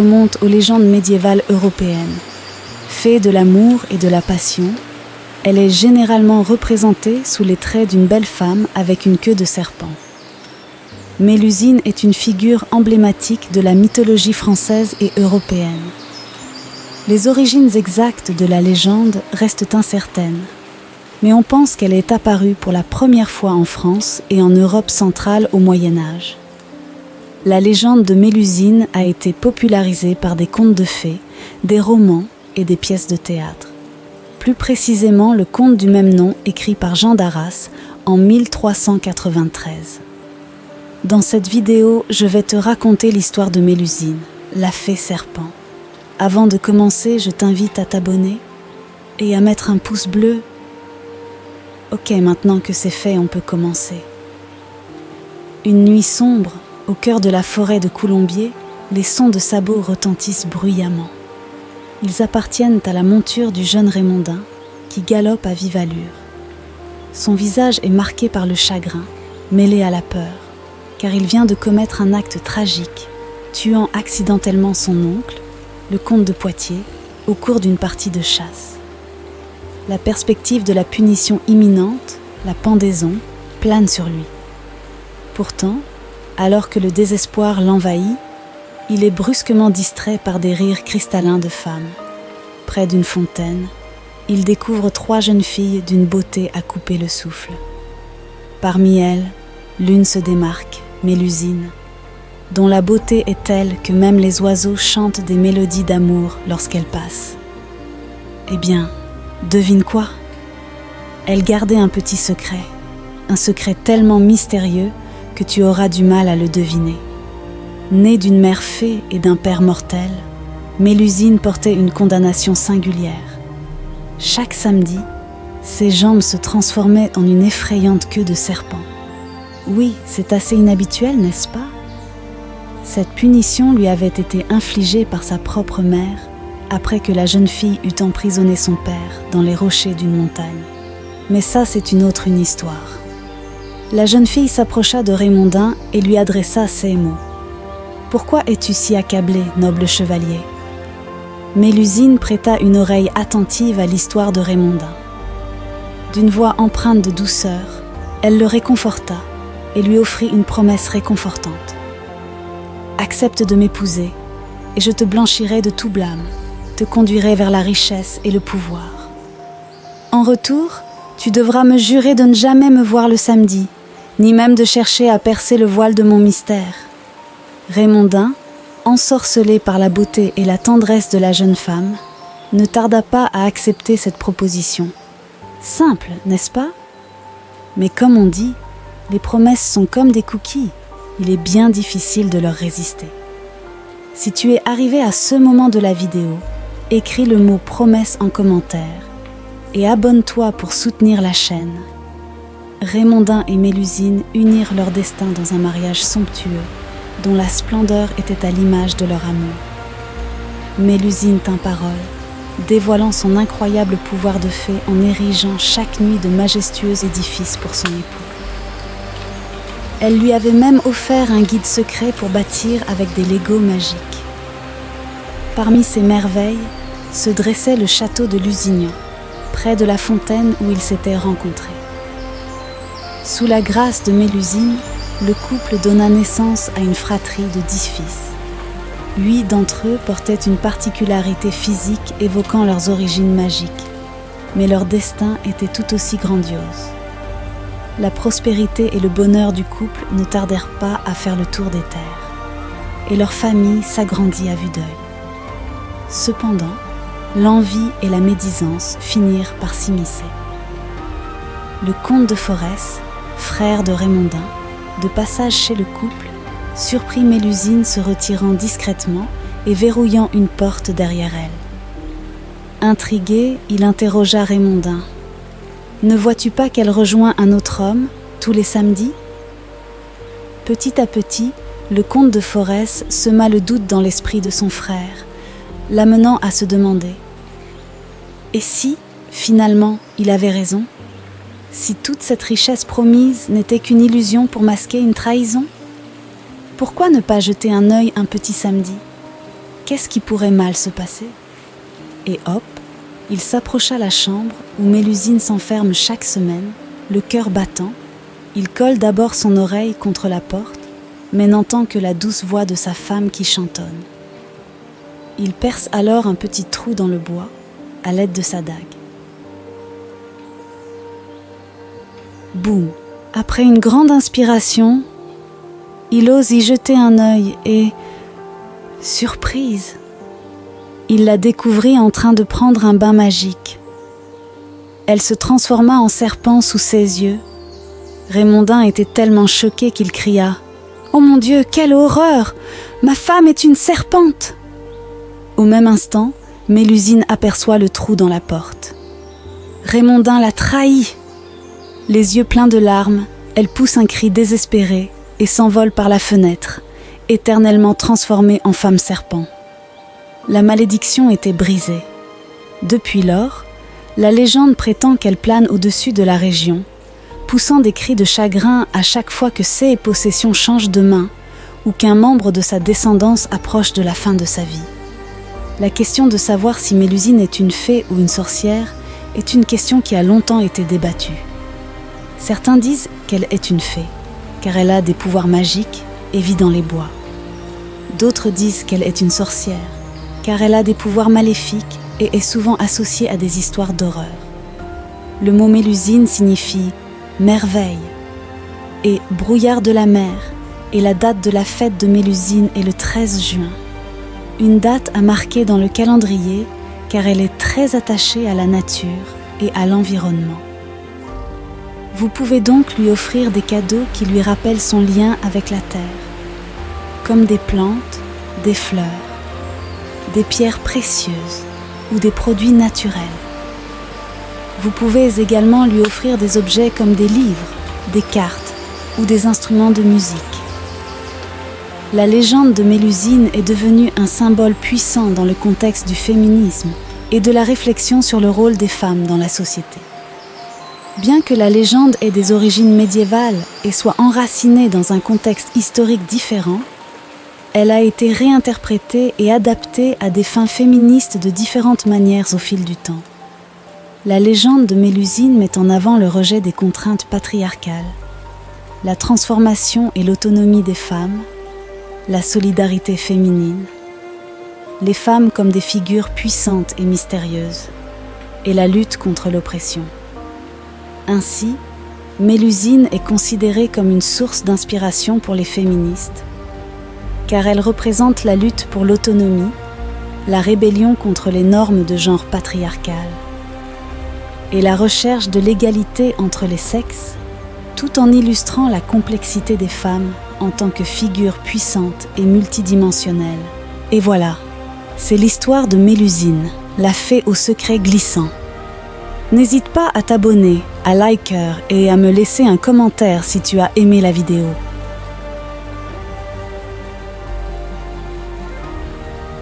remonte aux légendes médiévales européennes. Fée de l'amour et de la passion, elle est généralement représentée sous les traits d'une belle femme avec une queue de serpent. Mélusine est une figure emblématique de la mythologie française et européenne. Les origines exactes de la légende restent incertaines, mais on pense qu'elle est apparue pour la première fois en France et en Europe centrale au Moyen Âge. La légende de Mélusine a été popularisée par des contes de fées, des romans et des pièces de théâtre. Plus précisément le conte du même nom écrit par Jean d'Arras en 1393. Dans cette vidéo, je vais te raconter l'histoire de Mélusine, la fée serpent. Avant de commencer, je t'invite à t'abonner et à mettre un pouce bleu. Ok, maintenant que c'est fait, on peut commencer. Une nuit sombre, au cœur de la forêt de Coulombiers, les sons de sabots retentissent bruyamment. Ils appartiennent à la monture du jeune Raymondin qui galope à vive allure. Son visage est marqué par le chagrin, mêlé à la peur, car il vient de commettre un acte tragique, tuant accidentellement son oncle, le comte de Poitiers, au cours d'une partie de chasse. La perspective de la punition imminente, la pendaison, plane sur lui. Pourtant, alors que le désespoir l'envahit, il est brusquement distrait par des rires cristallins de femmes. Près d'une fontaine, il découvre 3 jeunes filles d'une beauté à couper le souffle. Parmi elles, l'une se démarque, Mélusine, dont la beauté est telle que même les oiseaux chantent des mélodies d'amour lorsqu'elle passe. Eh bien, devine quoi? Elle gardait un petit secret, un secret tellement mystérieux que tu auras du mal à le deviner. Née d'une mère fée et d'un père mortel, Mélusine portait une condamnation singulière. Chaque samedi, ses jambes se transformaient en une effrayante queue de serpent. Oui, c'est assez inhabituel, n'est-ce pas? Cette punition lui avait été infligée par sa propre mère après que la jeune fille eut emprisonné son père dans les rochers d'une montagne. Mais ça, c'est une autre histoire. La jeune fille s'approcha de Raymondin et lui adressa ces mots. « Pourquoi es-tu si accablé, noble chevalier ?» Mélusine prêta une oreille attentive à l'histoire de Raymondin. D'une voix empreinte de douceur, elle le réconforta et lui offrit une promesse réconfortante. « Accepte de m'épouser, et je te blanchirai de tout blâme, te conduirai vers la richesse et le pouvoir. En retour, tu devras me jurer de ne jamais me voir le samedi, ni même de chercher à percer le voile de mon mystère. » Raymondin, ensorcelé par la beauté et la tendresse de la jeune femme, ne tarda pas à accepter cette proposition. Simple, n'est-ce pas? Mais comme on dit, les promesses sont comme des cookies, il est bien difficile de leur résister. Si tu es arrivé à ce moment de la vidéo, écris le mot « promesse » en commentaire et abonne-toi pour soutenir la chaîne. Raymondin et Mélusine unirent leur destin dans un mariage somptueux, dont la splendeur était à l'image de leur amour. Mélusine tint parole, dévoilant son incroyable pouvoir de fée en érigeant chaque nuit de majestueux édifices pour son époux. Elle lui avait même offert un guide secret pour bâtir avec des Legos magiques. Parmi ces merveilles se dressait le château de Lusignan, près de la fontaine où ils s'étaient rencontrés. Sous la grâce de Mélusine, le couple donna naissance à une fratrie de 10 fils. 8 d'entre eux portaient une particularité physique évoquant leurs origines magiques, mais leur destin était tout aussi grandiose. La prospérité et le bonheur du couple ne tardèrent pas à faire le tour des terres, et leur famille s'agrandit à vue d'œil. Cependant, l'envie et la médisance finirent par s'immiscer. Le comte de Forès, frère de Raymondin, de passage chez le couple, surprit Mélusine se retirant discrètement et verrouillant une porte derrière elle. Intrigué, il interrogea Raymondin. « Ne vois-tu pas qu'elle rejoint un autre homme, tous les samedis ?» Petit à petit, le comte de Forès sema le doute dans l'esprit de son frère, l'amenant à se demander « Et si, finalement, il avait raison ? Si toute cette richesse promise n'était qu'une illusion pour masquer une trahison ? Pourquoi ne pas jeter un œil un petit samedi ? qu'est-ce qui pourrait mal se passer? Et hop, il s'approcha la chambre où Mélusine s'enferme chaque semaine, le cœur battant. Il colle d'abord son oreille contre la porte, mais n'entend que la douce voix de sa femme qui chantonne. Il perce alors un petit trou dans le bois, à l'aide de sa dague. Boum! Après une grande inspiration, il ose y jeter un œil et... surprise! Il la découvrit en train de prendre un bain magique. Elle se transforma en serpent sous ses yeux. Raymondin était tellement choqué qu'il cria « Oh mon Dieu, quelle horreur! Ma femme est une serpente !» Au même instant, Mélusine aperçoit le trou dans la porte. Raymondin l'a trahi. Les yeux pleins de larmes, elle pousse un cri désespéré et s'envole par la fenêtre, éternellement transformée en femme serpent. La malédiction était brisée. Depuis lors, la légende prétend qu'elle plane au-dessus de la région, poussant des cris de chagrin à chaque fois que ses possessions changent de main ou qu'un membre de sa descendance approche de la fin de sa vie. La question de savoir si Mélusine est une fée ou une sorcière est une question qui a longtemps été débattue. Certains disent qu'elle est une fée, car elle a des pouvoirs magiques et vit dans les bois. D'autres disent qu'elle est une sorcière, car elle a des pouvoirs maléfiques et est souvent associée à des histoires d'horreur. Le mot Mélusine signifie « merveille » et « brouillard de la mer » et la date de la fête de Mélusine est le 13 juin. Une date à marquer dans le calendrier car elle est très attachée à la nature et à l'environnement. Vous pouvez donc lui offrir des cadeaux qui lui rappellent son lien avec la terre, comme des plantes, des fleurs, des pierres précieuses ou des produits naturels. Vous pouvez également lui offrir des objets comme des livres, des cartes ou des instruments de musique. La légende de Mélusine est devenue un symbole puissant dans le contexte du féminisme et de la réflexion sur le rôle des femmes dans la société. Bien que la légende ait des origines médiévales et soit enracinée dans un contexte historique différent, elle a été réinterprétée et adaptée à des fins féministes de différentes manières au fil du temps. La légende de Mélusine met en avant le rejet des contraintes patriarcales, la transformation et l'autonomie des femmes, la solidarité féminine, les femmes comme des figures puissantes et mystérieuses, et la lutte contre l'oppression. Ainsi, Mélusine est considérée comme une source d'inspiration pour les féministes, car elle représente la lutte pour l'autonomie, la rébellion contre les normes de genre patriarcales, et la recherche de l'égalité entre les sexes, tout en illustrant la complexité des femmes en tant que figures puissantes et multidimensionnelles. Et voilà, c'est l'histoire de Mélusine, la fée au secret glissant. N'hésite pas à t'abonner, à liker et à me laisser un commentaire si tu as aimé la vidéo.